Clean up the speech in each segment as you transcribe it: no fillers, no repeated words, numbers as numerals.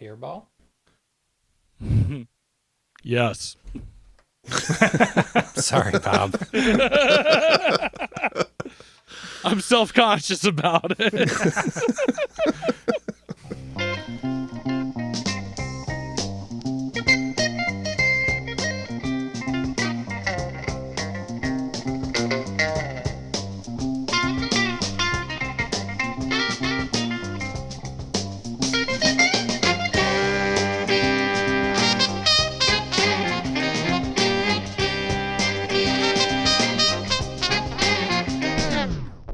hairball? Yes. Sorry, Bob. I'm self-conscious about it.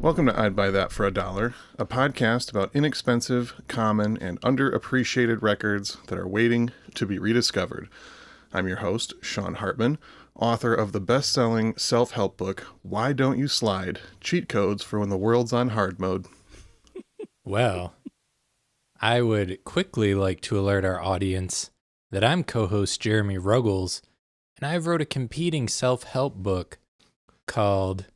Welcome to I'd Buy That for $1, a podcast about inexpensive, common, and underappreciated records that are waiting to be rediscovered. I'm your host, Sean Hartman, author of the best-selling self-help book, Why Don't You Slide? Cheat Codes for When the World's on Hard Mode. Well, I would quickly like to alert our audience that I'm co-host Jeremy Ruggles, and I wrote a competing self-help book called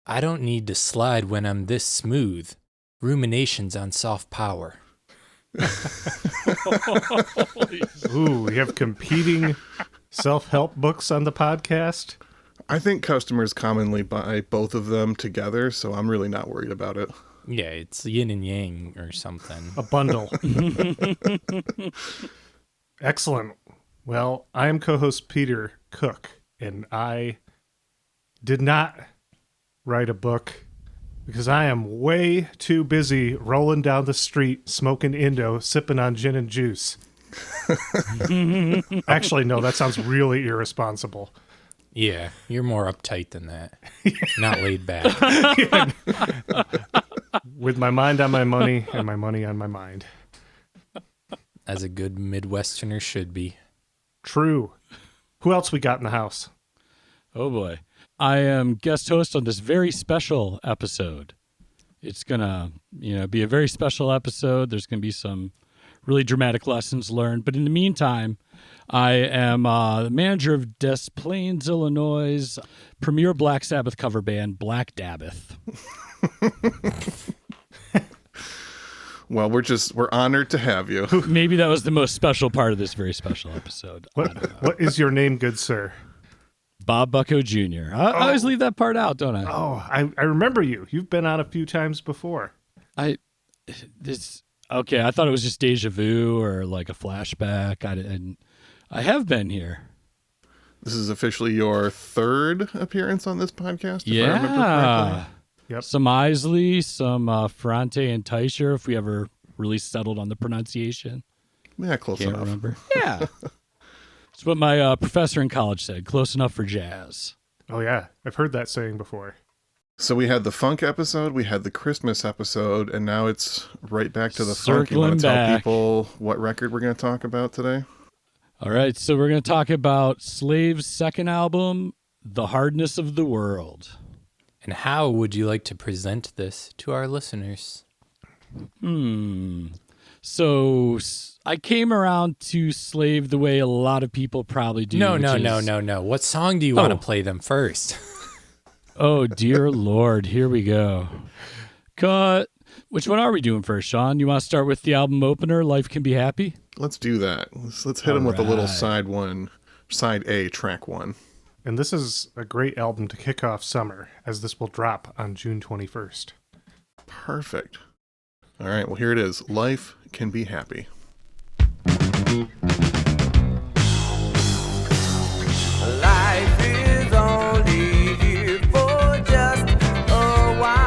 I Don't Need to Slide When I'm This Smooth, Ruminations on Soft Power. Ooh, we have competing self-help books on the podcast? I think customers commonly buy both of them together, so I'm really not worried about it. Yeah, it's yin and yang or something. A bundle. Excellent. Well, I am co-host Peter Cook, and I did not write a book because I am way too busy rolling down the street, smoking Indo, sipping on gin and juice. Actually, no, that sounds really irresponsible. Yeah, you're more uptight than that. Not laid back. With my mind on my money and my money on my mind. As a good Midwesterner should be. True. Who else we got in the house? Oh boy. I am guest host on this very special episode. It's going to, be a very special episode. There's going to be some really dramatic lessons learned. But in the meantime, I am the manager of Des Plaines, Illinois' premier Black Sabbath cover band, Black Dabbath. Well, we're honored to have you. Maybe that was the most special part of this very special episode. What is your name, good sir? Bob Bucko Jr. I always leave that part out, don't I? Oh, I remember you. You've been on a few times before. I thought it was just deja vu or like a flashback. I have been here. This is officially your third appearance on this podcast, if I remember correctly. Yep. Some Isley, some Ferrante and Teicher, if we ever really settled on the pronunciation. Yeah, close Can't enough. remember. Yeah. It's what my professor in college said. Close enough for jazz. Oh, yeah. I've heard that saying before. So we had the funk episode, we had the Christmas episode, and now it's right back to the funk. You want to tell people what record we're going to talk about today? All right. So we're going to talk about Slave's second album, The Hardness of the World. And how would you like to present this to our listeners? So I came around to Slave the way a lot of people probably do. No. What song do you want to play them first? Oh, dear Lord. Here we go. Cut. Which one are we doing first, Sean? You want to start with the album opener, Life Can Be Happy? Let's do that. Let's hit them with a little side A, track one. And this is a great album to kick off summer, as this will drop on June 21st. Perfect. All right, well, here it is. Life Can Be Happy. Life is only here for just a while.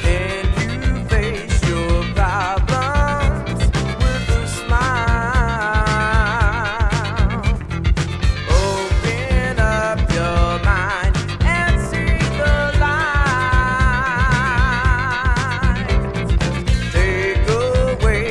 Can you face your problems with a smile? Open up your mind and see the light. Take away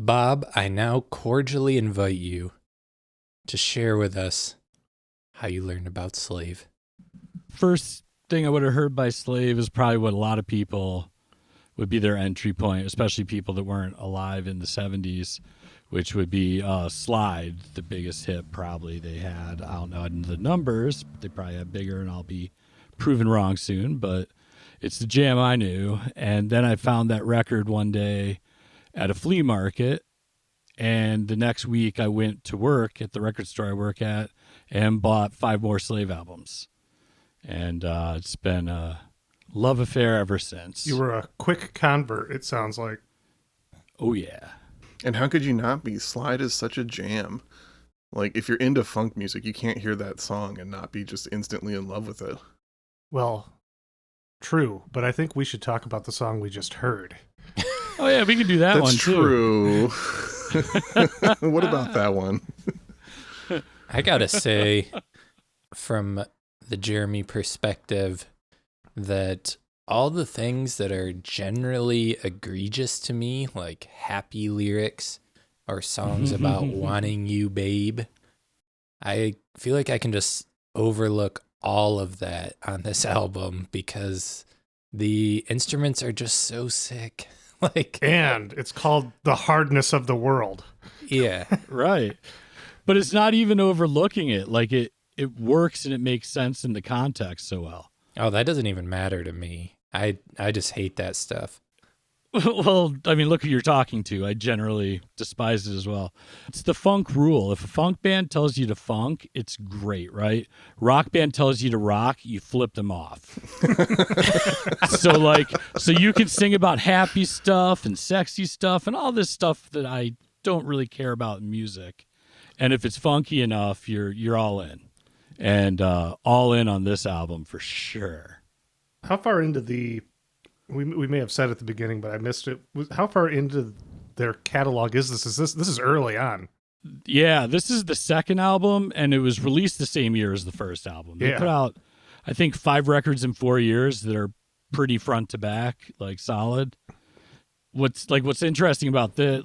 Bob, I now cordially invite you to share with us how you learned about Slave. First thing I would have heard by Slave is probably what a lot of people would be their entry point, especially people that weren't alive in the 70s, which would be Slide, the biggest hit probably they had. I don't know the numbers, but they probably had bigger, and I'll be proven wrong soon, but it's the jam I knew. And then I found that record one day at a flea market, and the next week I went to work at the record store I work at and bought 5 more Slave albums. And it's been a love affair ever since. You were a quick convert, it sounds like. Oh, yeah. And how could you not be? Slide is such a jam. Like, if you're into funk music, you can't hear that song and not be just instantly in love with it. Well, true, but I think we should talk about the song we just heard. Oh, yeah, we can do that one, too. That's true. What about that one? I gotta say, from the Jeremy perspective, that all the things that are generally egregious to me, like happy lyrics or songs about wanting you, babe, I feel like I can just overlook all of that on this album because the instruments are just so sick. And it's called The Hardness of the World. Yeah. Right. But it's not even overlooking it. Like, it works and it makes sense in the context so well. Oh, that doesn't even matter to me. I just hate that stuff. Well, I mean, look who you're talking to. I generally despise it as well. It's the funk rule. If a funk band tells you to funk, it's great, right? Rock band tells you to rock, you flip them off. So you can sing about happy stuff and sexy stuff and all this stuff that I don't really care about in music. And if it's funky enough, you're all in. And all in on this album for sure. How far into we may have said at the beginning, but I missed it. How far into their catalog is this? This is early on. Yeah, this is the second album, and it was released the same year as the first album. They put out, I think, 5 records in 4 years that are pretty front to back, like solid. What's interesting about they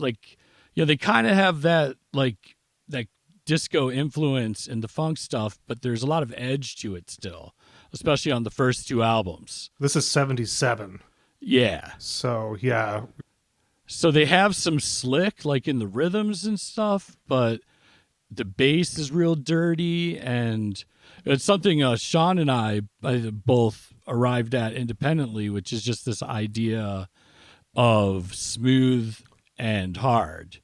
kind of have that disco influence in the funk stuff, but there's a lot of edge to it still, especially on the first 2 albums. This is 77. Yeah. So, yeah. So they have some slick, like in the rhythms and stuff, but the bass is real dirty, and it's something Sean and I both arrived at independently, which is just this idea of smooth and hard.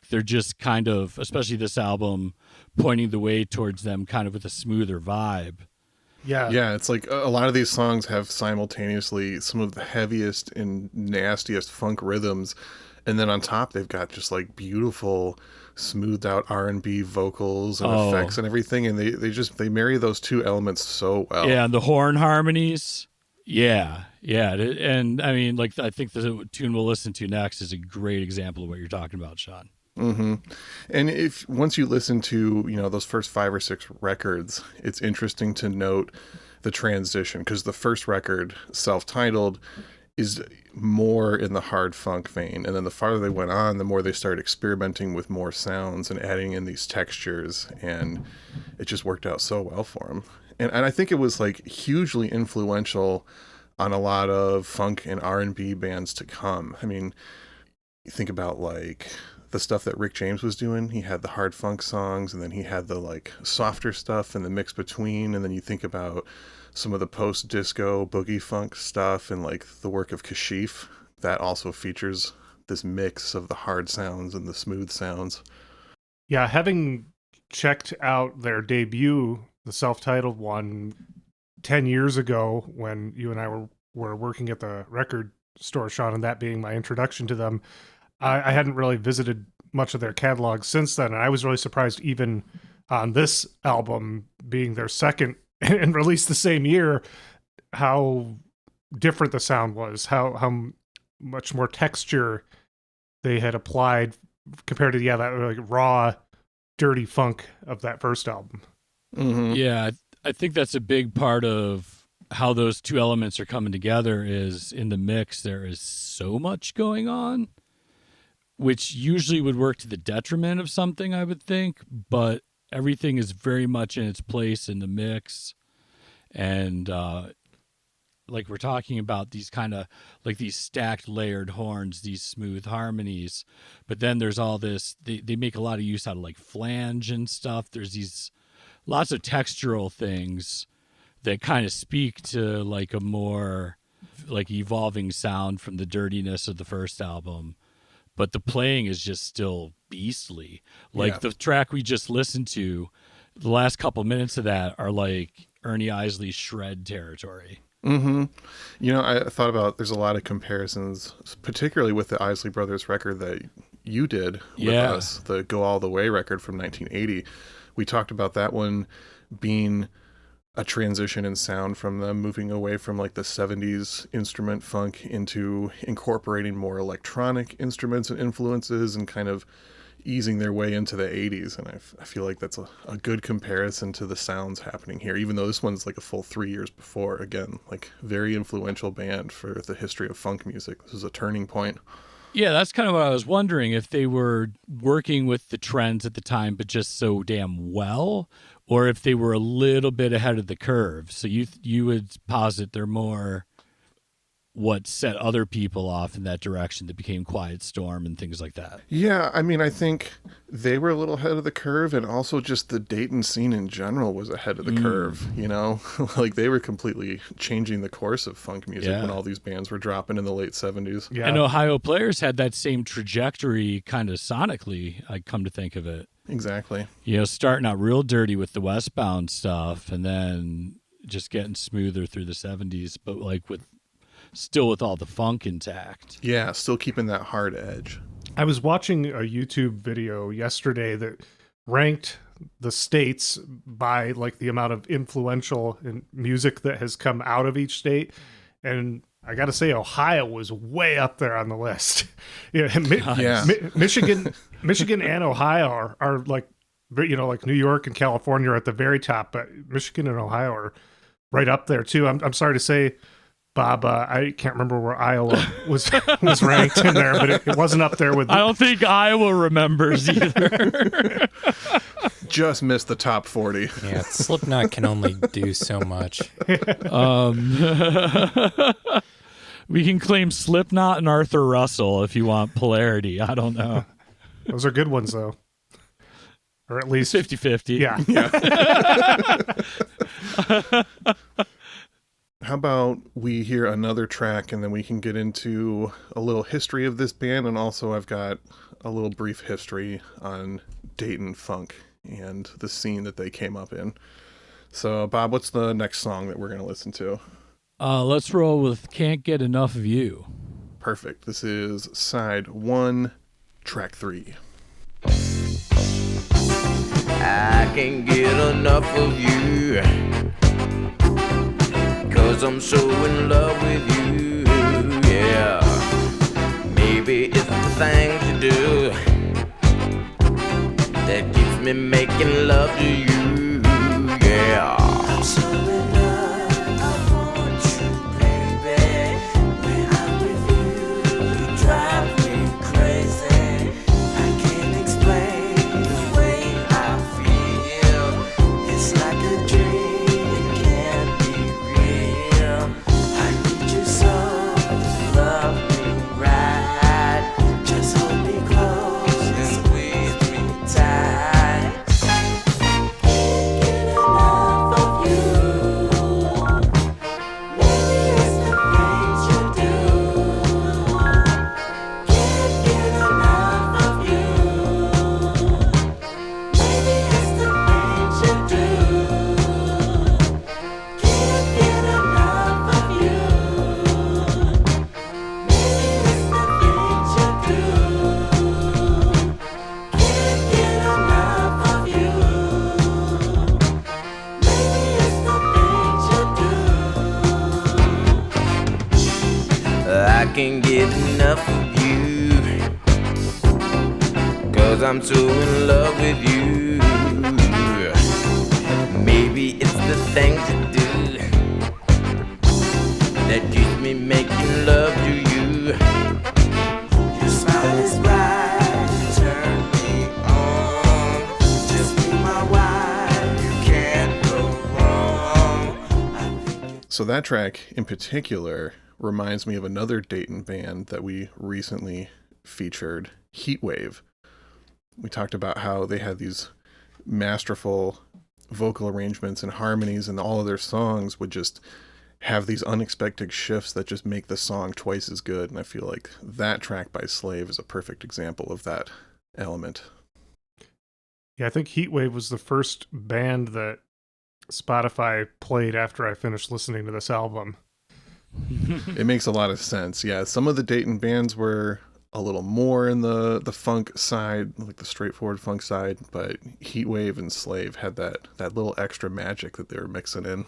They're just kind of, especially this album, pointing the way towards them kind of with a smoother vibe. Yeah, it's like a lot of these songs have simultaneously some of the heaviest and nastiest funk rhythms, and then on top they've got just like beautiful smoothed out R&B vocals and effects and everything, and they marry those two elements so well. Yeah, and the horn harmonies. Yeah, and I mean, like, I think the tune we'll listen to next is a great example of what you're talking about, Sean. Mm-hmm. And if once you listen to those first 5 or 6 records, it's interesting to note the transition, because the first record, self-titled, is more in the hard funk vein, and then the farther they went on, the more they started experimenting with more sounds and adding in these textures, and it just worked out so well for them. And I think it was like hugely influential on a lot of funk and R&B bands to come. I mean, you think about like the stuff that Rick James was doing. He had the hard funk songs, and then he had the like softer stuff and the mix between. And then you think about some of the post-disco boogie funk stuff and like the work of Kashif. That also features this mix of the hard sounds and the smooth sounds. Yeah, having checked out their debut, the self-titled one, 10 years ago when you and I were working at the record store, Sean, and that being my introduction to them, I hadn't really visited much of their catalog since then, and I was really surprised even on this album being their second and released the same year, how different the sound was, how much more texture they had applied compared to that like raw, dirty funk of that first album. Mm-hmm. Yeah, I think that's a big part of how those two elements are coming together. Is in the mix there is so much going on, which usually would work to the detriment of something, I would think, but everything is very much in its place in the mix. And like we're talking about these kind of like these stacked layered horns, these smooth harmonies, but then there's all this, they make a lot of use out of like flange and stuff. There's these lots of textural things that kind of speak to like a more like evolving sound from the dirtiness of the first album, but the playing is just still beastly. Like the track we just listened to, the last couple minutes of that are like Ernie Isley shred territory. Mm-hmm. You know, I thought about, there's a lot of comparisons, particularly with the Isley Brothers record that you did with us, the Go All the Way record from 1980. We talked about that one being a transition in sound from them moving away from like the 70s instrument funk into incorporating more electronic instruments and influences and kind of easing their way into the 80s. And I feel like that's a good comparison to the sounds happening here, even though this one's like a full 3 years before. Again, like very influential band for the history of funk music. This is a turning point. Yeah, that's kind of what I was wondering, if they were working with the trends at the time but just so damn well, or if they were a little bit ahead of the curve. So you would posit they're more what set other people off in that direction that became Quiet Storm and things like that. Yeah, I mean, I think they were a little ahead of the curve, and also just the Dayton scene in general was ahead of the curve, you know? Like, they were completely changing the course of funk music when all these bands were dropping in the late 70s. Yeah. And Ohio Players had that same trajectory kind of sonically, I come to think of it. Exactly. You know, starting out real dirty with the Westbound stuff, and then just getting smoother through the 70s, but like still with all the funk intact. Yeah, still keeping that hard edge. I was watching a YouTube video yesterday that ranked the states by like the amount of influential music that has come out of each state. And I got to say, Ohio was way up there on the list. Michigan and Ohio are like, you know, like New York and California are at the very top, but Michigan and Ohio are right up there too. I'm sorry to say, Bob, I can't remember where Iowa was ranked in there, but it wasn't up there with. I don't think Iowa remembers either. Just missed the top 40. Yeah, Slipknot can only do so much. We can claim Slipknot and Arthur Russell if you want polarity. I don't know. Those are good ones, though. Or at least 50-50. Yeah. How about we hear another track and then we can get into a little history of this band, and also I've got a little brief history on Dayton funk and the scene that they came up in. So, Bob, what's the next song that we're going to listen to? Let's roll with Can't Get Enough of You. Perfect. This is side 1, track 3. I can't get enough of you, 'cause I'm so in love with you, yeah. Maybe it's the things you do that keeps me making love to you, yeah. I'm so in love, I want you, baby. When I'm with you, you drive me crazy. I can't explain the way I feel. It's like a dream, it can't be real. I need you so, love me right. Just hold me close and squeeze me tight. Can't get enough of you. Maybe it's the things you do. Can't get enough of you. Maybe it's the things you do. Can't get enough of you. Maybe it's the things you do. Can't get enough of you. Maybe it's the things you do. I can't get enough of you, 'cause I'm so in love with you. Maybe it's the things you do that keeps me making love to you. Your smile is bright, So that track in particular reminds me of another Dayton band that we recently featured, Heatwave. We talked about how they had these masterful vocal arrangements and harmonies, and all of their songs would just have these unexpected shifts that just make the song twice as good. And I feel like that track by Slave is a perfect example of that element. Yeah, I think Heatwave was the first band that Spotify played after I finished listening to this album. It makes a lot of sense. Yeah, some of the Dayton bands were a little more in the funk side, like the straightforward funk side, but Heatwave and Slave had that little extra magic that they were mixing in.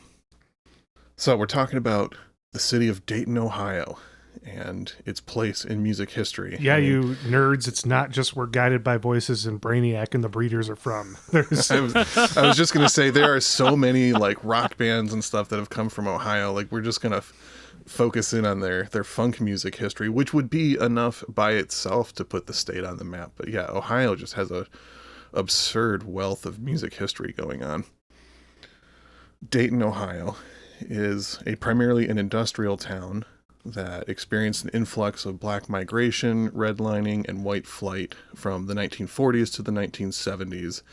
So we're talking about the city of Dayton, Ohio, and its place in music history. Yeah, you nerds, it's not just where Guided by Voices and Brainiac and the Breeders are from. There's I was just going to say, there are so many like rock bands and stuff that have come from Ohio. Like, we're just going to focus in on their funk music history, which would be enough by itself to put the state on the map. But yeah, Ohio just has a absurd wealth of music history going on. Dayton, Ohio is primarily an industrial town that experienced an influx of black migration, redlining, and white flight from the 1940s to the 1970s.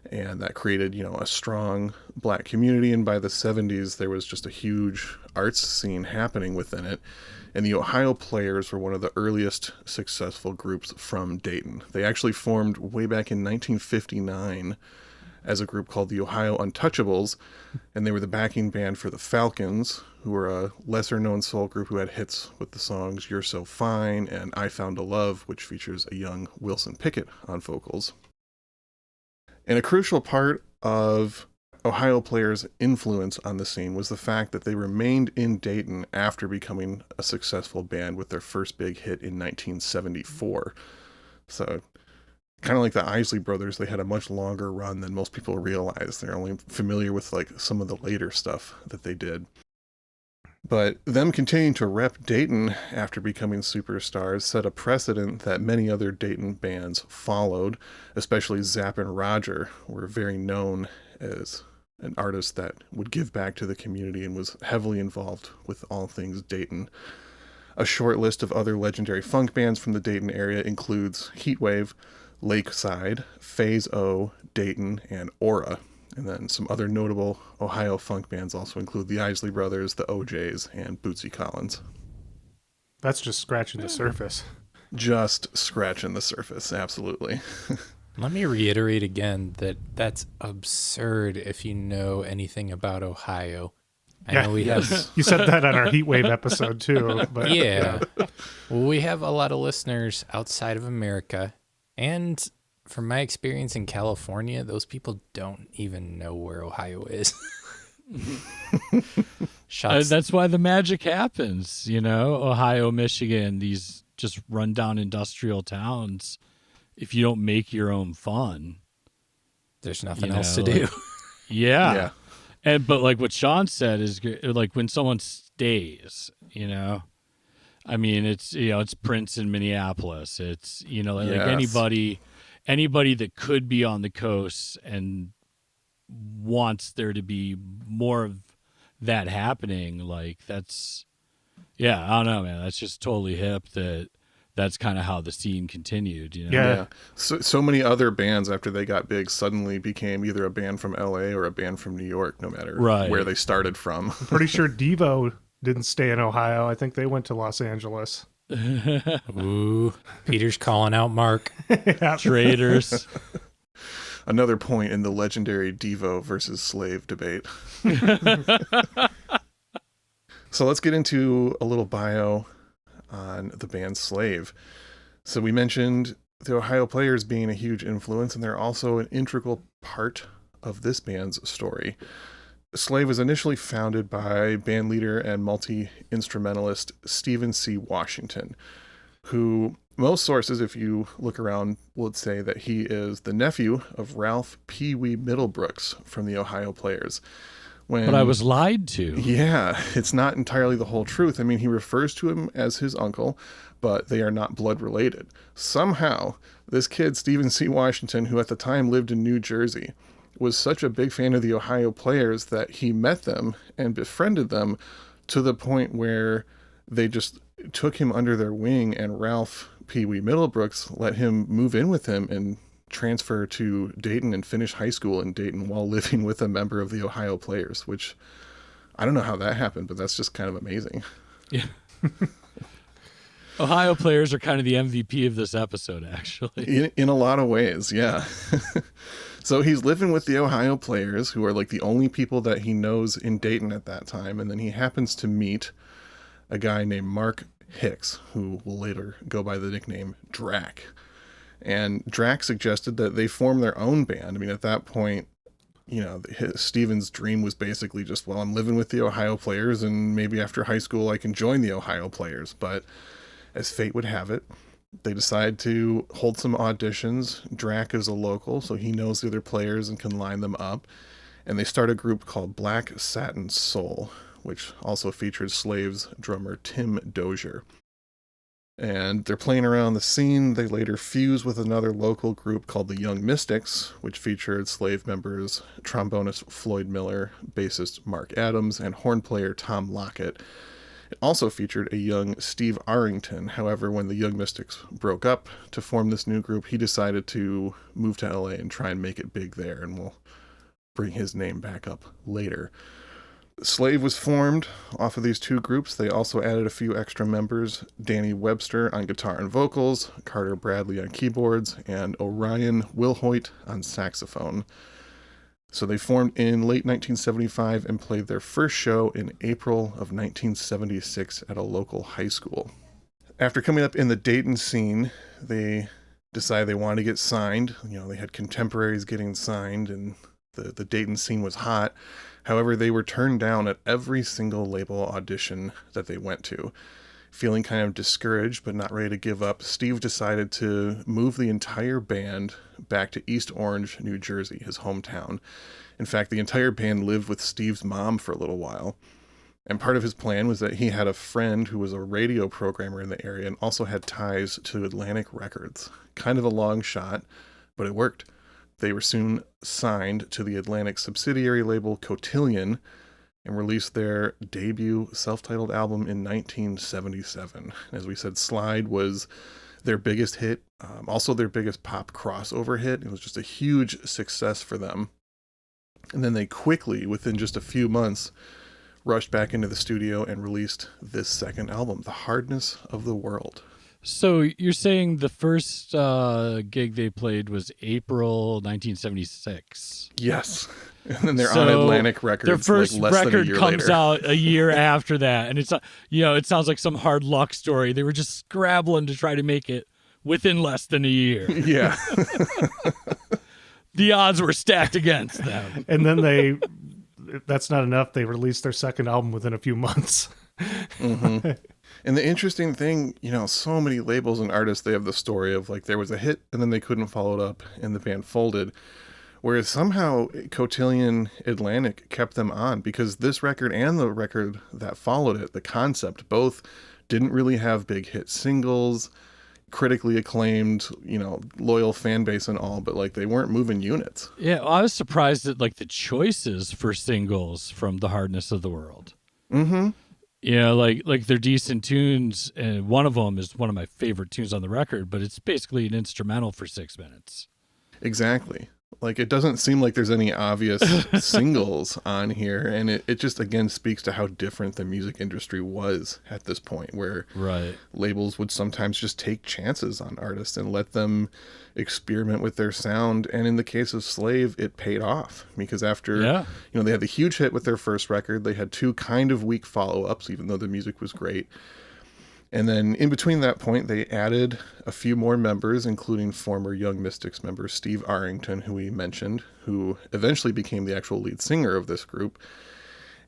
And that created, a strong black community. And by the 70s, there was just a huge arts scene happening within it. And the Ohio Players were one of the earliest successful groups from Dayton. They actually formed way back in 1959 as a group called the Ohio Untouchables, and they were the backing band for the Falcons, who were a lesser-known soul group who had hits with the songs You're So Fine and I Found a Love, which features a young Wilson Pickett on vocals. And a crucial part of Ohio Players' influence on the scene was the fact that they remained in Dayton after becoming a successful band with their first big hit in 1974. So, kind of like the Isley Brothers, they had a much longer run than most people realize. They're only familiar with like some of the later stuff that they did. But them continuing to rep Dayton after becoming superstars set a precedent that many other Dayton bands followed, especially Zapp and Roger were very known as an artist that would give back to the community and was heavily involved with all things Dayton. A short list of other legendary funk bands from the Dayton area includes Heatwave, Lakeside, Phase O, Dayton, and Aura. And then some other notable Ohio funk bands also include the Isley Brothers, the OJs, and Bootsy Collins. That's just scratching the surface. Just scratching the surface, absolutely. Let me reiterate again that that's absurd if you know anything about Ohio. I know we have... You said that on our Heatwave episode too. But Yeah. Well, we have a lot of listeners outside of America, and from my experience in California, those people don't even know where Ohio is. That's why the magic happens, Ohio, Michigan, these just rundown industrial towns. If you don't make your own fun, There's nothing else to do. Yeah. But like what Sean said is like when someone stays, I mean, it's Prince in Minneapolis. It's, like anybody that could be on the coast and wants there to be more of that happening. Like I don't know, man. That's just totally hip that's kind of how the scene continued, Yeah. So many other bands after they got big suddenly became either a band from LA or a band from New York, no matter where they started from. I'm pretty sure Devo didn't stay in Ohio. I think they went to Los Angeles. Ooh, Peter's calling out Mark. Traitors. Another point in the legendary Devo versus Slave debate. So let's get into a little bio on the band Slave. So we mentioned the Ohio Players being a huge influence, and they're also an integral part of this band's story. Slave was initially founded by bandleader and multi-instrumentalist Stephen C. Washington, who most sources, if you look around, would say that he is the nephew of Ralph Pee Wee Middlebrooks from the Ohio Players. But I was lied to. Yeah, it's not entirely the whole truth. I mean, he refers to him as his uncle, but they are not blood related. Somehow, this kid, Stephen C. Washington, who at the time lived in New Jersey, was such a big fan of the Ohio Players that he met them and befriended them to the point where they just took him under their wing, and Ralph Pee Wee Middlebrooks let him move in with him and transfer to Dayton and finish high school in Dayton while living with a member of the Ohio Players, which I don't know how that happened, but that's just kind of amazing. Yeah. Ohio Players are kind of the MVP of this episode, actually. In a lot of ways, yeah. So he's living with the Ohio Players, who are like the only people that he knows in Dayton at that time, and then he happens to meet a guy named Mark Hicks, who will later go by the nickname Drac. And Drac suggested that they form their own band. I mean, at that point, you know, Steven's dream was basically just, well, I'm living with the Ohio Players, and maybe after high school I can join the Ohio Players. But as fate would have it, they decide to hold some auditions. Drac is a local, so he knows the other players and can line them up. And they start a group called Black Satin Soul, which also featured Slave's drummer Tim Dozier. And they're playing around the scene. They later fuse with another local group called the Young Mystics, which featured Slave members trombonist Floyd Miller, bassist Mark Adams, and horn player Tom Lockett. It also featured a young Steve Arrington. However, when the Young Mystics broke up to form this new group, he decided to move to LA and try and make it big there, and we'll bring his name back up later. Slave was formed off of these two groups. They also added a few extra members: Danny Webster on guitar and vocals, Carter Bradley on keyboards, and Orion Wilhoit on saxophone. So they formed in late 1975 and played their first show in April of 1976 at a local high school. After coming up in the Dayton scene, they decided they wanted to get signed. You know, they had contemporaries getting signed, and the Dayton scene was hot. However, they were turned down at every single label audition that they went to. Feeling kind of discouraged but not ready to give up, Steve decided to move the entire band back to East Orange, New Jersey, his hometown. In fact, the entire band lived with Steve's mom for a little while. And part of his plan was that he had a friend who was a radio programmer in the area and also had ties to Atlantic Records. Kind of a long shot, but it worked. They were soon signed to the Atlantic subsidiary label Cotillion and released their debut self-titled album in 1977. As we said, Slide was their biggest hit, also their biggest pop crossover hit. It was just a huge success for them. And then they quickly, within just a few months, rushed back into the studio and released this second album, The Hardness of the World. So you're saying the first gig they played was April 1976? Yes. And then they're on Atlantic Records. Their first like less record than a year comes later. out a year after that, and it's it sounds like some hard luck story. They were just scrabbling to try to make it within less than a year. Yeah. The odds were stacked against them. And then that's not enough. They released their second album within a few months. Mm-hmm. And the interesting thing, you know, so many labels and artists, they have the story of like there was a hit and then they couldn't follow it up and the band folded. Whereas somehow Cotillion Atlantic kept them on, because this record and the record that followed it, The Concept, both didn't really have big hit singles, critically acclaimed, you know, loyal fan base and all, but like they weren't moving units. Yeah, I was surprised at like the choices for singles from The Hardness of the World. Mm-hmm. Yeah, like they're decent tunes, and one of them is one of my favorite tunes on the record, but it's basically an instrumental for 6 minutes. Exactly. Like, it doesn't seem like there's any obvious singles on here, and it just, again, speaks to how different the music industry was at this point, where Right. labels would sometimes just take chances on artists and let them experiment with their sound. And in the case of Slave, it paid off, because after, they had the huge hit with their first record, they had 2 kind of weak follow-ups, even though the music was great. And then in between that point, they added a few more members, including former Young Mystics member Steve Arrington, who we mentioned, who eventually became the actual lead singer of this group.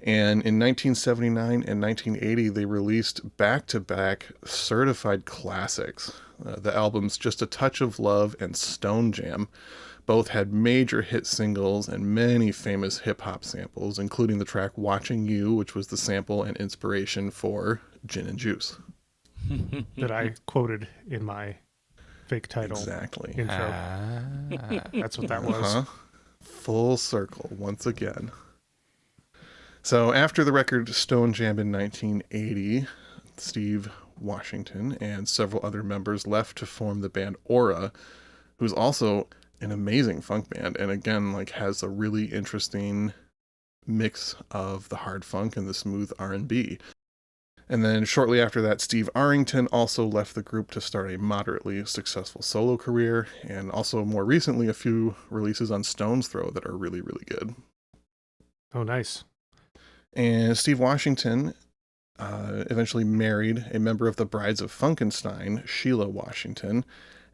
And in 1979 and 1980, they released back-to-back certified classics. The albums Just a Touch of Love and Stone Jam both had major hit singles and many famous hip-hop samples, including the track Watching You, which was the sample and inspiration for Gin and Juice. That I quoted in my fake title Exactly. intro. That's what that was. Uh-huh. Full circle once again. So after the record Stone Jam in 1980, Steve Washington and several other members left to form the band Aura, who's also an amazing funk band, and again, like, has a really interesting mix of the hard funk and the smooth R&B. And then shortly after that, Steve Arrington also left the group to start a moderately successful solo career, and also more recently a few releases on Stone's Throw that are really, really good. Oh, nice. And Steve Washington eventually married a member of the Brides of Funkenstein, Sheila Washington,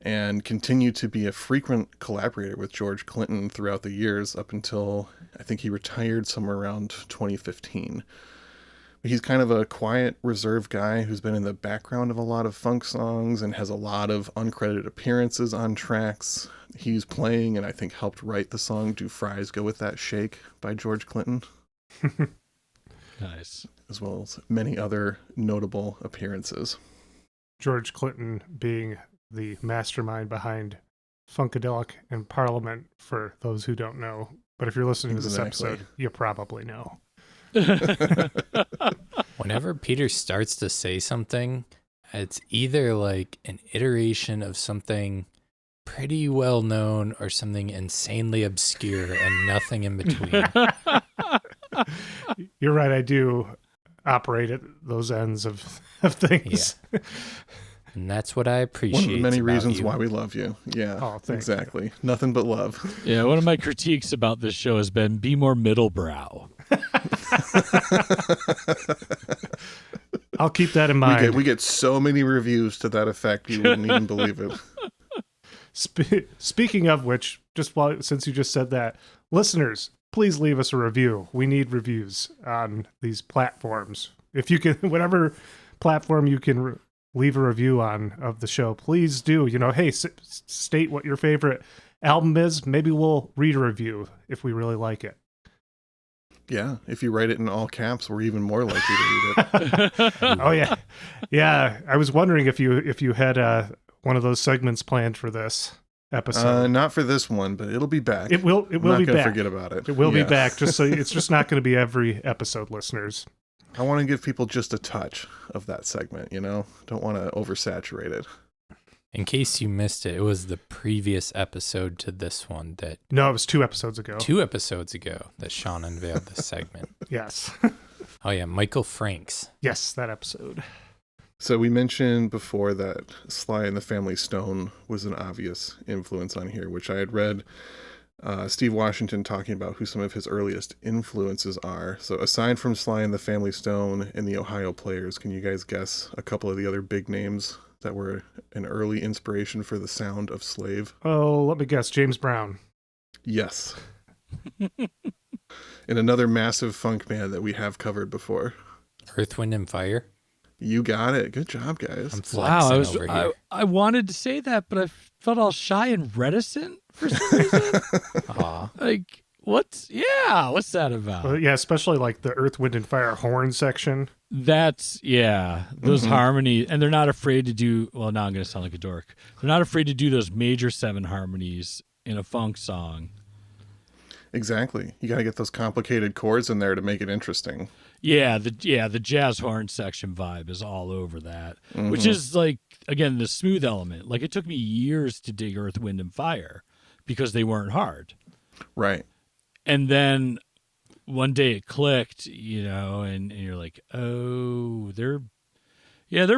and continued to be a frequent collaborator with George Clinton throughout the years up until I think he retired somewhere around 2015. He's kind of a quiet, reserved guy who's been in the background of a lot of funk songs and has a lot of uncredited appearances on tracks. He's playing and I think helped write the song Do Fries Go With That Shake by George Clinton. Nice. As well as many other notable appearances. George Clinton being the mastermind behind Funkadelic and Parliament, for those who don't know. But if you're listening to this episode, you probably know. Whenever Peter starts to say something, it's either like an iteration of something pretty well known or something insanely obscure and nothing in between. You're right. I do operate at those ends of things. Yeah. And that's what I appreciate. One of the many reasons why we love you. Yeah, oh, exactly. You. Nothing but love. Yeah, one of my critiques about this show has been be more middlebrow. I'll keep that in mind. We get so many reviews to that effect, you wouldn't even believe it. Speaking of which, since you just said that, listeners, please leave us a review. We need reviews on these platforms. If you can, whatever platform you can leave a review on of the show, please do. Hey, state what your favorite album is. Maybe we'll read a review if we really like it. Yeah, if you write it in all caps, we're even more likely to read it. Oh yeah, yeah. I was wondering if you had one of those segments planned for this episode. Not for this one, but it'll be back. It will. It will I'm be not gonna back. Forget about it. It will be back. It's just not going to be every episode, listeners. I want to give people just a touch of that segment. Don't want to oversaturate it. In case you missed it, it was the previous episode to this one that... No, it was 2 episodes ago. 2 episodes ago that Sean unveiled this segment. Yes. Oh, yeah, Michael Franks. Yes, that episode. So we mentioned before that Sly and the Family Stone was an obvious influence on here, which I had read Steve Washington talking about who some of his earliest influences are. So aside from Sly and the Family Stone and the Ohio Players, can you guys guess a couple of the other big names that were an early inspiration for the sound of Slave? Oh, let me guess. James Brown. Yes. And another massive funk band that we have covered before. Earth, Wind, and Fire. You got it. Good job, guys. I'm flexing over here. I wanted to say that, but I felt all shy and reticent for some reason. Aw. Like, what's that about? Well, yeah, especially like the Earth, Wind, and Fire horn section. Those harmonies, and they're not afraid to do, well, now I'm going to sound like a dork. They're not afraid to do those major 7 harmonies in a funk song. Exactly. You got to get those complicated chords in there to make it interesting. Yeah, the jazz horn section vibe is all over that, which is like, again, the smooth element. Like, it took me years to dig Earth, Wind, and Fire because they weren't hard. Right. And then one day it clicked, and you're like, oh, they're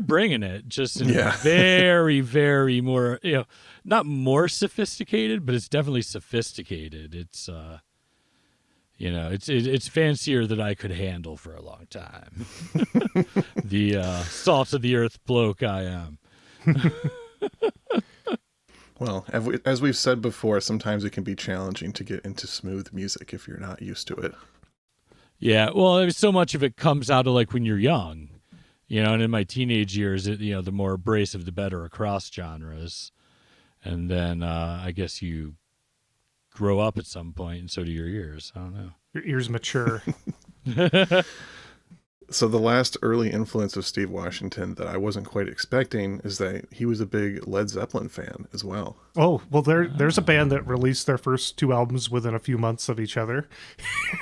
bringing it just in a very, very more, not more sophisticated, but it's definitely sophisticated. It's, it's fancier than I could handle for a long time. The salt of the earth bloke I am. Well, as we've said before, sometimes it can be challenging to get into smooth music if you're not used to it. Yeah, well, so much of it comes out of like when you're young, and in my teenage years, the more abrasive, the better across genres. And then I guess you grow up at some point, and so do your ears. I don't know. Your ears mature. So the last early influence of Steve Washington that I wasn't quite expecting is that he was a big Led Zeppelin fan as well. Oh, well, there's a band that released their first 2 albums within a few months of each other.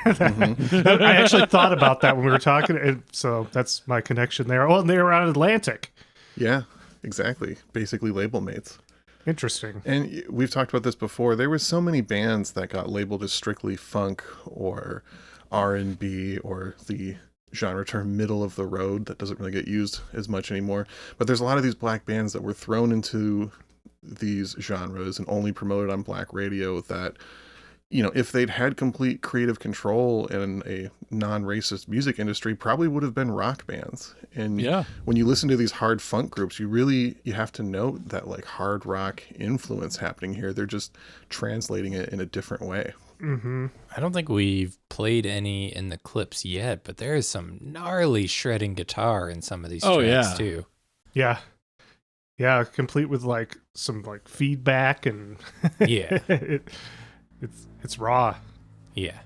I actually thought about that when we were talking, and so that's my connection there. Oh, and they were on Atlantic. Yeah, exactly. Basically label mates. Interesting. And we've talked about this before. There were so many bands that got labeled as strictly funk or R&B or the genre term middle of the road that doesn't really get used as much anymore. But there's a lot of these black bands that were thrown into these genres and only promoted on black radio that, you know, if they'd had complete creative control in a non-racist music industry, probably would have been rock bands. And when you listen to these hard funk groups, you have to note that like hard rock influence happening here. They're just translating it in a different way. Mm-hmm. I don't think we've played any in the clips yet, but there is some gnarly shredding guitar in some of these tracks too. Yeah. Yeah, complete with like some like feedback and Yeah. It's raw. Yeah.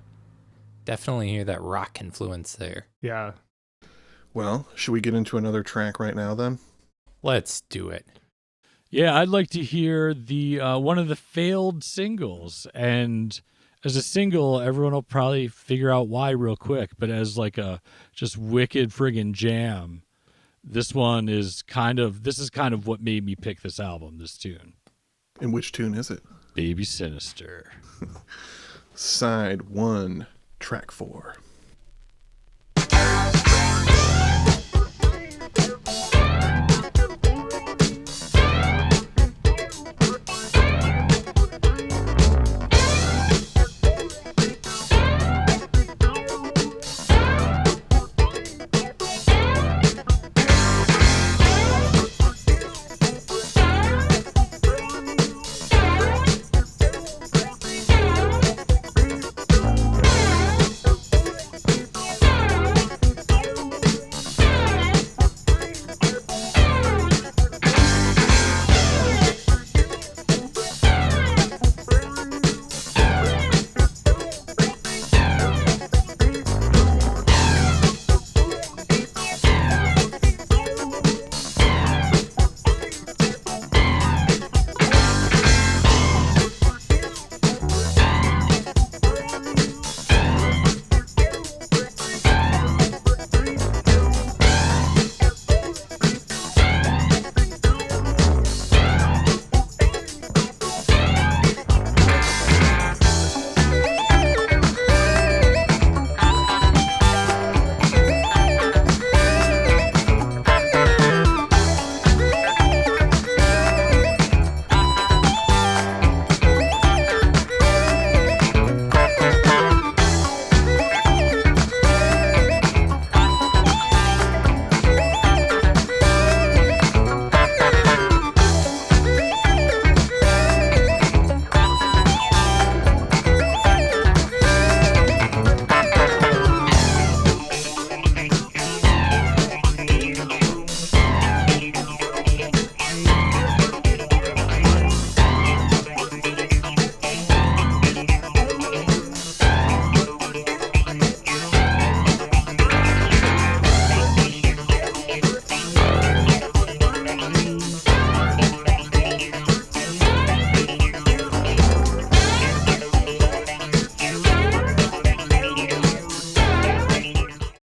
Definitely hear that rock influence there. Yeah. Well, should we get into another track right now then? Let's do it. Yeah, I'd like to hear the one of the failed singles. And as a single, everyone will probably figure out why real quick. But as like a just wicked friggin' jam, this is kind of what made me pick this album, this tune. And which tune is it? Baby Sinister. Side 1, track 4.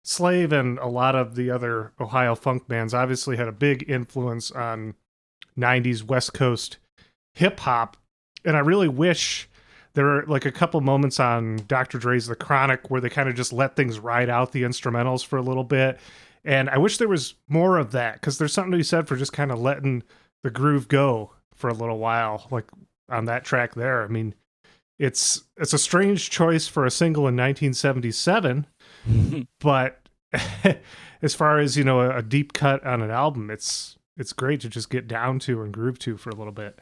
Slave and a lot of the other Ohio funk bands obviously had a big influence on 90s West Coast hip hop. And I really wish there were like a couple moments on Dr. Dre's The Chronic where they kind of just let things ride out the instrumentals for a little bit. And I wish there was more of that, because there's something to be said for just kind of letting the groove go for a little while, like on that track there. I mean, it's a strange choice for a single in 1977, but as far as, you know, a deep cut on an album, it's great to just get down to and groove to for a little bit.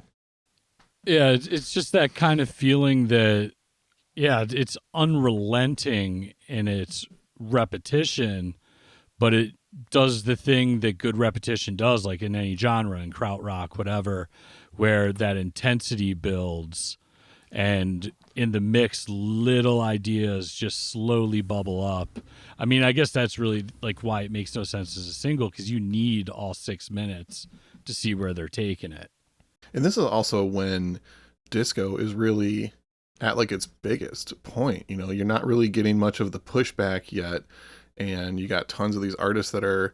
Yeah, it's just that kind of feeling that, yeah, it's unrelenting in its repetition, but it does the thing that good repetition does, like in any genre, in krautrock, whatever, where that intensity builds. And in the mix, little ideas just slowly bubble up. I mean, I guess that's really like why it makes no sense as a single, because you need all 6 minutes to see where they're taking it. And this is also when disco is really at like its biggest point. You know, you're not really getting much of the pushback yet, and you got tons of these artists that are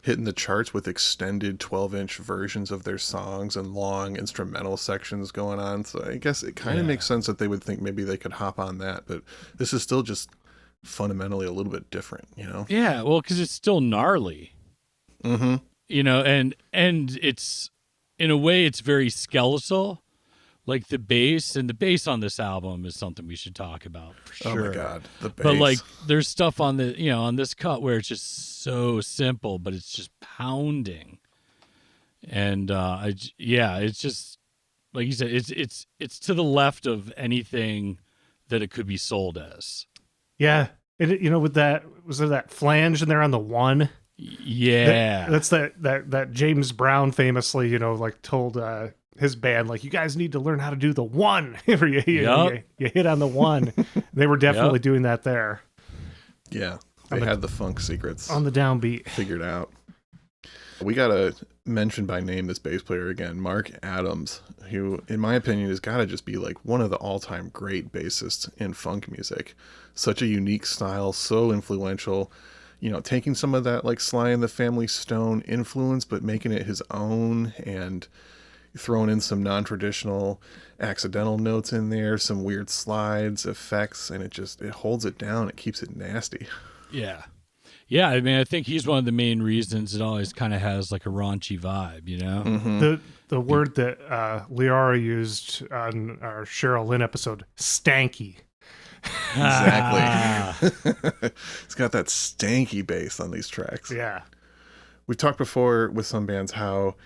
hitting the charts with extended 12-inch versions of their songs and long instrumental sections going on. So I guess it kind of makes sense that they would think maybe they could hop on that, but this is still just fundamentally a little bit different, you know? Yeah, well, because it's still gnarly. Mm-hmm. You know, and it's, in a way, it's very skeletal. Like the bass on this album is something we should talk about for sure. Oh my God, the bass. But like, there's stuff on the, you know, on this cut where it's just so simple, but it's just pounding. And it's just like you said, it's to the left of anything that it could be sold as. Yeah, you know, with that, was there that flange in there on the one? Yeah, that's that James Brown famously, you know, like told his band, like, you guys need to learn how to do the one. you hit on the one. They were definitely doing that there. Yeah, they had the funk secrets on the downbeat figured out. We gotta mention by name this bass player again, Mark Adams, who, in my opinion, has got to just be like one of the all-time great bassists in funk music. Such a unique style, so influential. You know, taking some of that like Sly and the Family Stone influence, but making it his own, and throwing in some non-traditional accidental notes in there, some weird slides, effects, and it holds it down. It keeps it nasty. Yeah. Yeah, I mean, I think he's one of the main reasons it always kind of has like a raunchy vibe, you know? Mm-hmm. The word that Liara used on our Cheryl Lynn episode, stanky. Exactly. It's got that stanky bass on these tracks. Yeah. We've talked before with some bands how,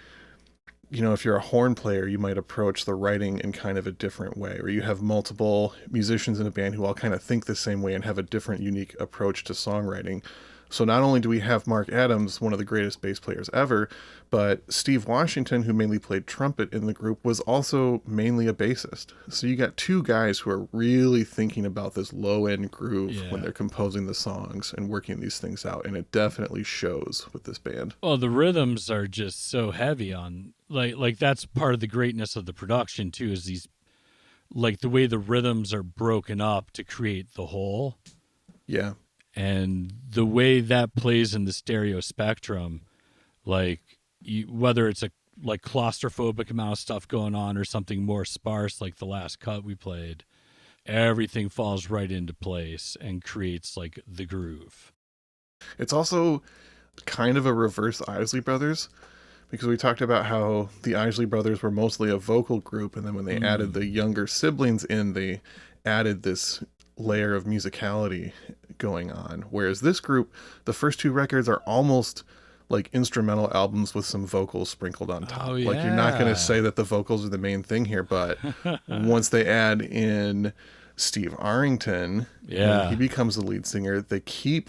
you know, if you're a horn player, you might approach the writing in kind of a different way, or you have multiple musicians in a band who all kind of think the same way and have a different, unique approach to songwriting. So not only do we have Mark Adams, one of the greatest bass players ever, but Steve Washington, who mainly played trumpet in the group, was also mainly a bassist. So you got two guys who are really thinking about this low-end groove when they're composing the songs and working these things out, and it definitely shows with this band. Well, the rhythms are just so heavy on, like that's part of the greatness of the production too, is these, like the way the rhythms are broken up to create the whole. Yeah. And the way that plays in the stereo spectrum, like whether it's a like claustrophobic amount of stuff going on or something more sparse like the last cut we played, everything falls right into place and creates like the groove. It's also kind of a reverse Isley Brothers, because we talked about how the Isley Brothers were mostly a vocal group, and then when they added the younger siblings in, they added this layer of musicality going on. Whereas this group, the first two records are almost like instrumental albums with some vocals sprinkled on top. Like, you're not going to say that the vocals are the main thing here, but once they add in Steve Arrington, when he becomes the lead singer, they keep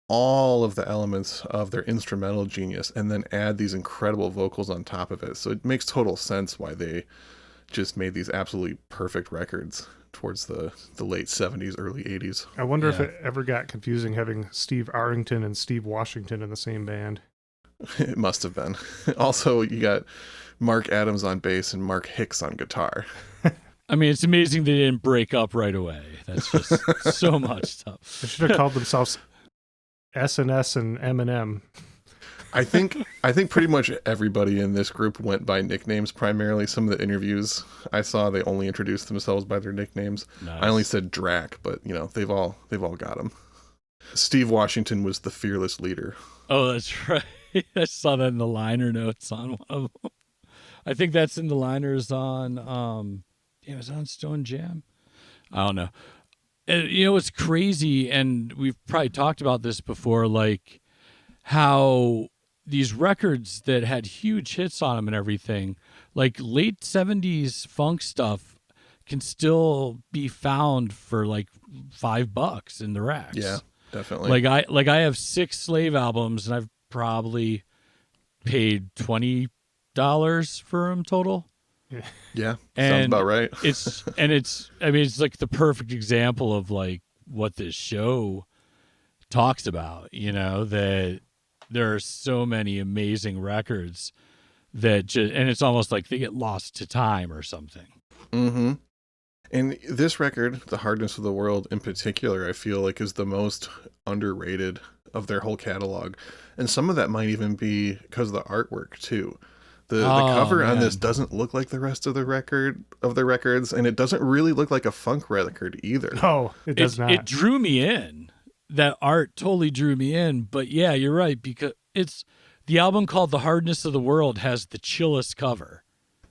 all of the elements of their instrumental genius and then add these incredible vocals on top of it. So it makes total sense why they just made these absolutely perfect records towards the late 70s, early 80s. I wonder if it ever got confusing having Steve Arrington and Steve Washington in the same band. It must have been. Also, you got Mark Adams on bass and Mark Hicks on guitar. I mean, it's amazing they didn't break up right away. That's just so much stuff. They should have called themselves S&S and M&M. I think pretty much everybody in this group went by nicknames primarily. Some of the interviews I saw, they only introduced themselves by their nicknames. Nice. I only said Drac, but you know, they've all got them. Steve Washington was the fearless leader. Oh, that's right. I saw that in the liner notes on one of them. I think that's in the liners on it was on Stone Jam. I don't know. You know, it's crazy, and we've probably talked about this before, like how these records that had huge hits on them and everything, like late 70s funk stuff, can still be found for like $5 in the racks. Yeah, definitely. Like I have 6 Slave albums, and I've probably paid $20 for them total. Yeah, sounds And about right. it's it's like the perfect example of like what this show talks about, that there are so many amazing records that and it's almost like they get lost to time or something. Mm-hmm. And this record, The Hardness of the World in particular, I feel like is the most underrated of their whole catalog. And some of that might even be because of the artwork too. The cover on this doesn't look like the rest of the records, and it doesn't really look like a funk record either. No, it does not. It drew me in. That art totally drew me in. But yeah, you're right, because it's the album called The Hardness of the World has the chillest cover.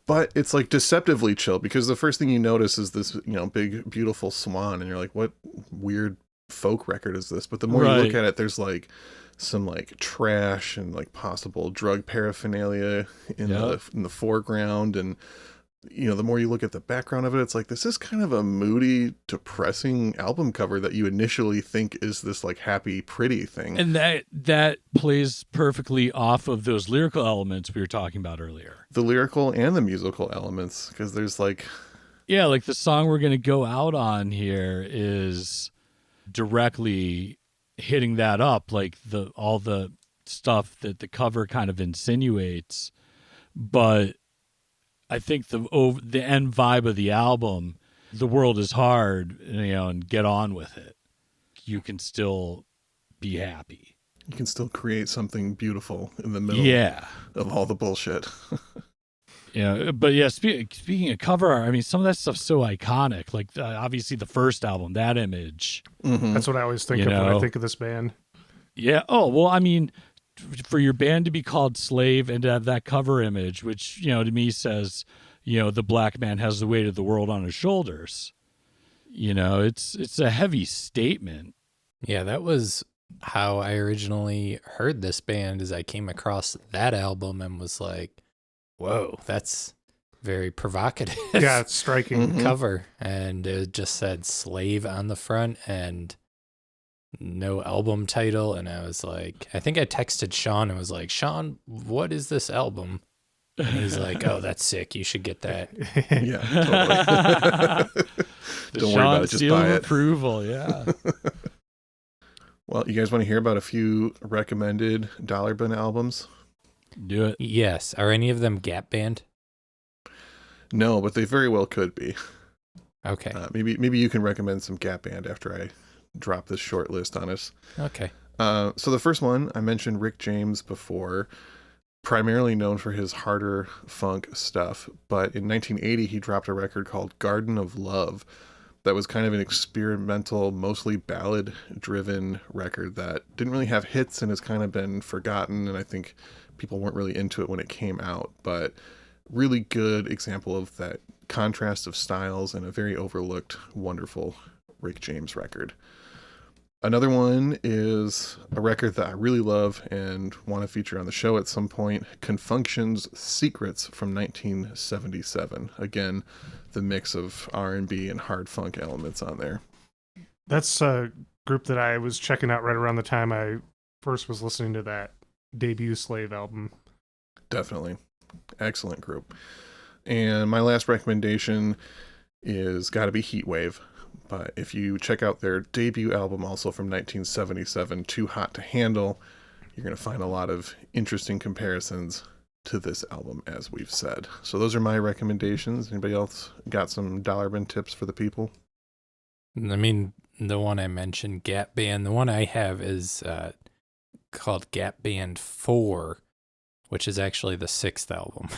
But it's like deceptively chill, because the first thing you notice is this, big, beautiful swan, and you're like, what weird folk record is this? But the more you look at it, there's like some like trash and like possible drug paraphernalia in the foreground, and the more you look at the background of it, it's like, this is kind of a moody, depressing album cover that you initially think is this like happy, pretty thing. And that plays perfectly off of those lyrical elements we were talking about earlier. The lyrical and the musical elements, because there's like... Yeah, like the song we're going to go out on here is directly hitting that up, like all the stuff that the cover kind of insinuates. But I think the end vibe of the album, The World is Hard, and get on with it. You can still be happy. You can still create something beautiful in the middle of all the bullshit. But yeah, speaking of cover art, I mean, some of that stuff's so iconic. Like obviously the first album, that image. Mm-hmm. That's what I always think of when I think of this band. Yeah. Oh, well, I mean, for your band to be called Slave and to have that cover image, which, to me says, the black man has the weight of the world on his shoulders. It's a heavy statement. Yeah, that was how I originally heard this band, as I came across that album and was like, whoa, that's very provocative. Yeah, it's striking. Cover. And it just said Slave on the front and no album title. And I was like, I think I texted Sean and was like, Sean, what is this album? And he's like, oh, that's sick. You should get that. Yeah, totally. Don't worry about it. Just buy it. Approval, yeah. Well, you guys want to hear about a few recommended Dollar Bin albums? Do it. Yes. Are any of them Gap Band? No, but they very well could be. Okay. Maybe you can recommend some Gap Band after I drop this short list on us. Okay. So the first one, I mentioned Rick James before, primarily known for his harder funk stuff. But in 1980, he dropped a record called Garden of Love that was kind of an experimental, mostly ballad-driven record that didn't really have hits and has kind of been forgotten. And I think people weren't really into it when it came out. But really good example of that contrast of styles and a very overlooked, wonderful Rick James record. Another one is a record that I really love and want to feature on the show at some point, Confunction's Secrets from 1977. Again, the mix of R&B and hard funk elements on there. That's a group that I was checking out right around the time I first was listening to that debut Slave album. Definitely. Excellent group. And my last recommendation is got to be Heatwave. But if you check out their debut album, also from 1977, Too Hot to Handle, you're going to find a lot of interesting comparisons to this album, as we've said. So those are my recommendations. Anybody else got some dollar bin tips for the people? I mean, the one I mentioned, Gap Band, the one I have is called Gap Band 4, which is actually the 6th album.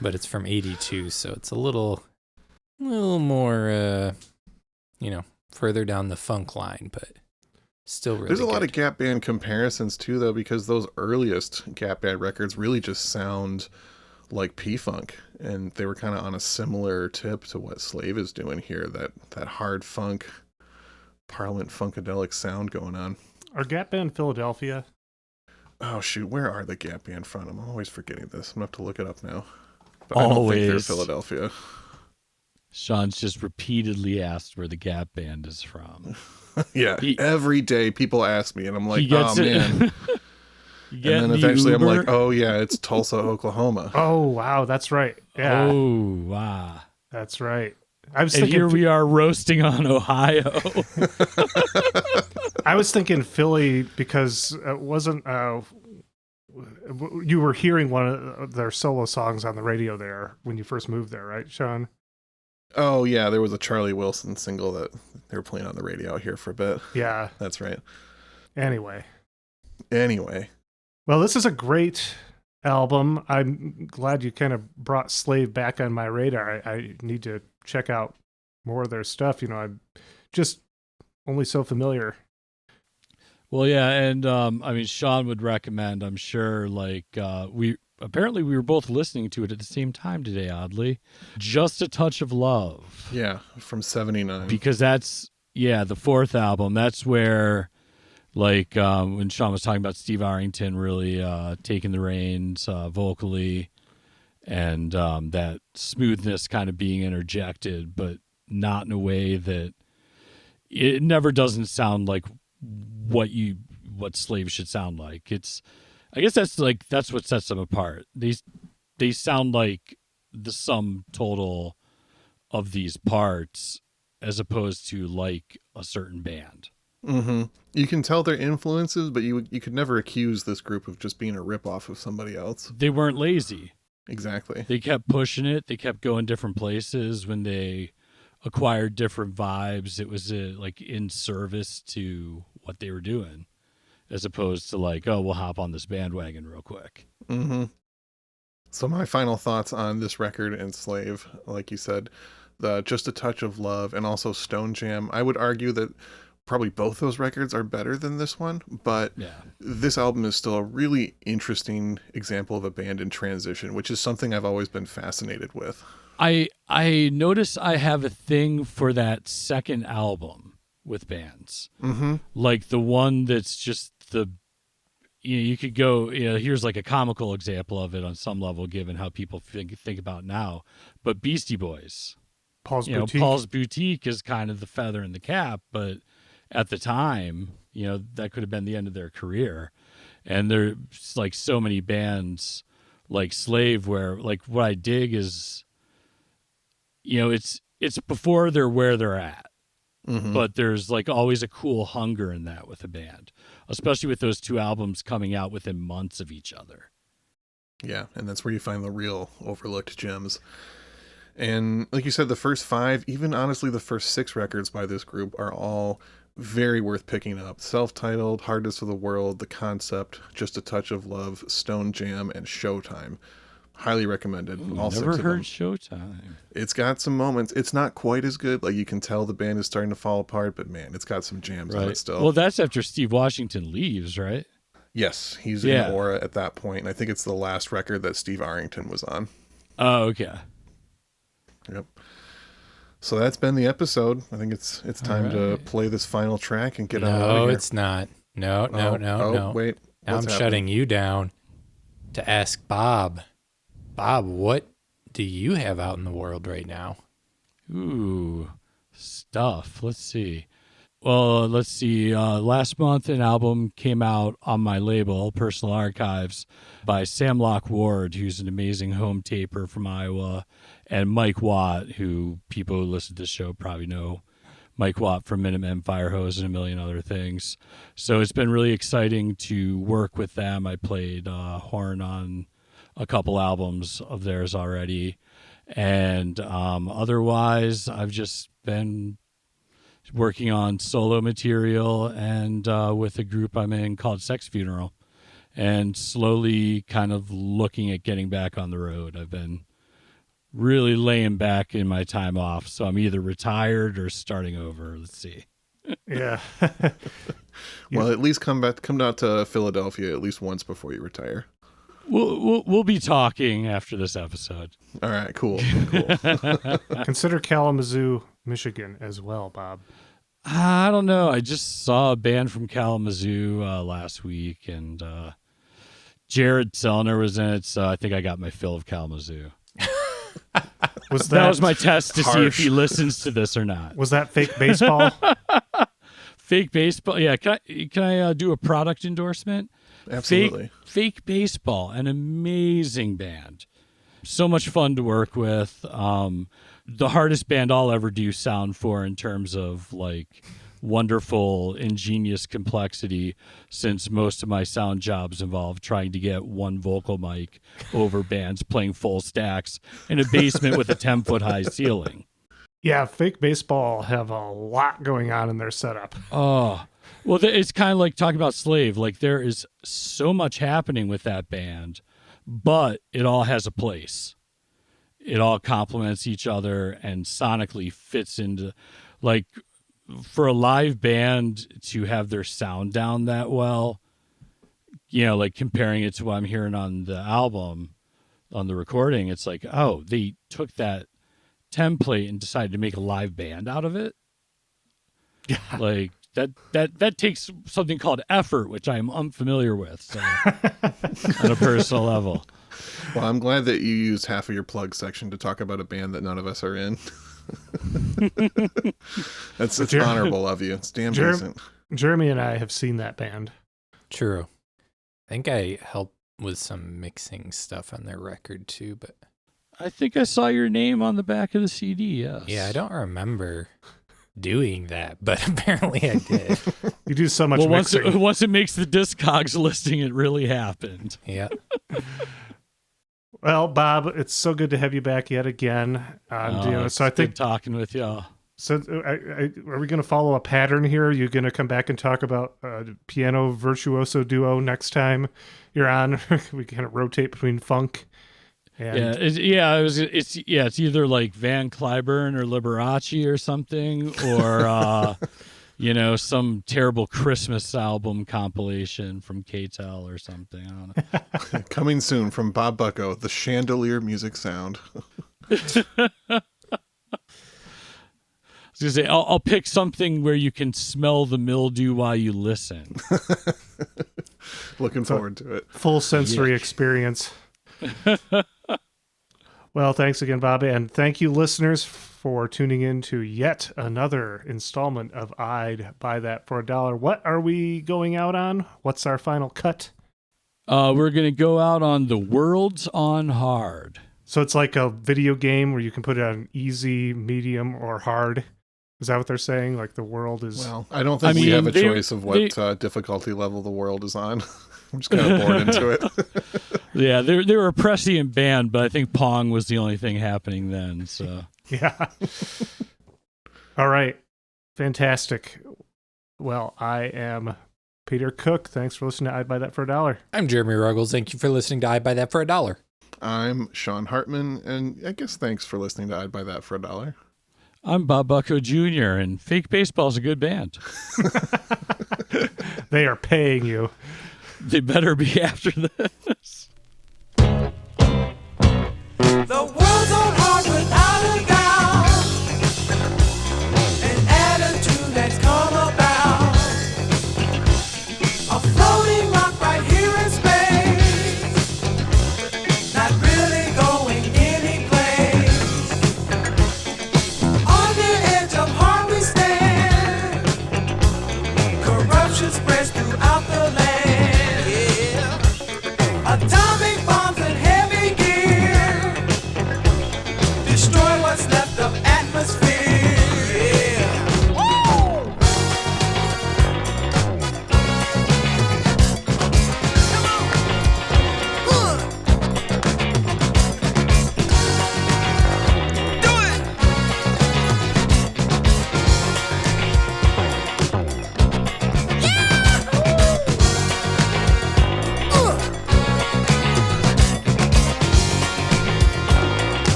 But it's from 82, so it's a little more, further down the funk line, but still really There's a lot good. of Gap Band comparisons, too, though, because those earliest Gap Band records really just sound like P-Funk, and they were kind of on a similar tip to what Slave is doing here, that hard funk, Parliament Funkadelic sound going on. Are Gap Band Philadelphia? Oh, shoot, where are the Gap Band from? I'm always forgetting this. I'm going to have to look it up now. But I don't think they're Philadelphia. Sean's just repeatedly asked where the Gap Band is from. Yeah, every day people ask me, and I'm like, he gets oh, man. Get and then in the eventually I'm Uber. like, oh yeah, it's Tulsa, Oklahoma. Oh, wow. That's right. Yeah, Oh, wow. that's right. I was And thinking. here we are roasting on Ohio. I was thinking Philly because it wasn't. You were hearing one of their solo songs on the radio there when you first moved there, right, Sean? Oh yeah, there was a Charlie Wilson single that they were playing on the radio out here for a bit. Yeah. That's right. Anyway. Anyway, Well, this is a great album. I'm glad you kind of brought Slave back on my radar. I need to check out more of their stuff. You know, I'm just only so familiar. Well, yeah, and I mean, Sean would recommend, I'm sure, like, we were both listening to it at the same time today, oddly. Just a Touch of Love. yeah, from '79. Because that's, the fourth album. That's where, like, when Sean was talking about Steve Arrington really taking the reins vocally, and that smoothness kind of being interjected, but not in a way that it never doesn't sound like what Slave should sound like. I guess that's what sets them apart. They sound like the sum total of these parts as opposed to like a certain band. Mm-hmm. You can tell their influences, but you could never accuse this group of just being a ripoff of somebody else. They weren't lazy. Exactly. They kept pushing it. They kept going different places. When they acquired different vibes, it was like in service to what they were doing, as opposed to like, oh, we'll hop on this bandwagon real quick. Mm-hmm. So my final thoughts on this record and Slave, like you said, the Just a Touch of Love and also Stone Jam. I would argue that probably both those records are better than this one, but this album is still a really interesting example of a band in transition, which is something I've always been fascinated with. I notice I have a thing for that second album with bands. Mm-hmm. Like the one that's just you could go, here's like a comical example of it on some level, given how people think about now. But Beastie Boys, Paul's Boutique. Paul's Boutique is kind of the feather in the cap, but at the time, that could have been the end of their career. And there's like so many bands like Slave where like what I dig is, it's before they're where they're at. Mm-hmm. But there's like always a cool hunger in that with a band, especially with those two albums coming out within months of each other. Yeah, and that's where you find the real overlooked gems. And like you said, the first 5, even honestly the first 6 records by this group are all very worth picking up. Self-titled, Hardness of the World, The Concept, Just a Touch of Love, Stone Jam, and Showtime. Highly recommended. Ooh, all 6 never of heard them. Showtime. It's got some moments. It's not quite as good. Like you can tell the band is starting to fall apart, but man, it's got some jams on it still. Well, that's after Steve Washington leaves, right? Yes, he's in Aura at that point, and I think it's the last record that Steve Arrington was on. Oh, okay. Yep. So that's been the episode. I think it's time to play this final track and get out of here. No, it's not. No. Wait. Now I'm shutting you down to ask Bob. Bob, what do you have out in the world right now? Ooh, stuff. Let's see. Well, let's see. Last month, an album came out on my label, Personal Archives, by Sam Locke Ward, who's an amazing home taper from Iowa, and Mike Watt, who people who listen to this show probably know Mike Watt from Minutemen, Firehose, and a million other things. So it's been really exciting to work with them. I played horn on a couple albums of theirs already. And otherwise, I've just been working on solo material and with a group I'm in called Sex Funeral, and slowly kind of looking at getting back on the road. I've been really laying back in my time off, so I'm either retired or starting over. Let's see. Yeah. Well, at least come out to Philadelphia at least once before you retire. We'll be talking after this episode. All right, cool. Consider Kalamazoo, Michigan as well, Bob. I don't know. I just saw a band from Kalamazoo last week, and Jared Sellner was in it, so I think I got my fill of Kalamazoo. That was my test to see if he listens to this or not. Was that fake baseball? Fake baseball? Yeah. Can I do a product endorsement? Absolutely. Fake Baseball, an amazing band. So much fun to work with. The hardest band I'll ever do sound for in terms of like wonderful, ingenious complexity, since most of my sound jobs involve trying to get one vocal mic over bands playing full stacks in a basement with a 10-foot high ceiling. Yeah, Fake Baseball have a lot going on in their setup. Oh, well, it's kind of like talking about Slave. Like, there is so much happening with that band, but it all has a place. It all complements each other and sonically fits into, like, for a live band to have their sound down that well, you know, like comparing it to what I'm hearing on the album, on the recording, it's like, oh, they took that template and decided to make a live band out of it. Yeah. Like that takes something called effort, which I'm unfamiliar with, so on a personal level. Well, I'm glad that you used half of your plug section to talk about a band that none of us are in. It's honorable of you. It's damn decent. Jeremy and I have seen that band. True. I think I helped with some mixing stuff on their record too, but I think I saw your name on the back of the CD, yes. yeah, I don't remember doing that, but apparently I did. You do so much well, mixing. once it makes the Discogs listing, it really happened. Yeah. Well, Bob, it's so good to have you back yet again. It's so I think good talking with y'all. So are we going to follow a pattern here? Are you going to come back and talk about piano virtuoso duo next time you're on? We kind of rotate between funk. And... It's either like Van Cliburn or Liberace or something, or some terrible Christmas album compilation from K-Tel or something. I don't know. Coming soon from Bob Bucko, the Chandelier Music Sound. I was gonna say, I'll pick something where you can smell the mildew while you listen. Looking forward to it. Full sensory experience. Well, thanks again, Bobby, and thank you, listeners, for tuning in to yet another installment of I'd Buy That for $1. What are we going out on? What's our final cut? We're going to go out on The World's on Hard. So it's like a video game where you can put it on easy, medium, or hard. Is that what they're saying? Like the world is... Well, I don't think we have a choice of what difficulty level the world is on. I'm just kind of bored into it. Yeah, they were a prescient band, but I think Pong was the only thing happening then. So yeah. All right. Fantastic. Well, I am Peter Cook. Thanks for listening to I'd Buy That for $1. I'm Jeremy Ruggles. Thank you for listening to I'd Buy That for $1. I'm Sean Hartman, and I guess thanks for listening to I'd Buy That for $1. I'm Bob Bucko Jr., and Fake Baseball's a good band. They are paying you. They better be after this.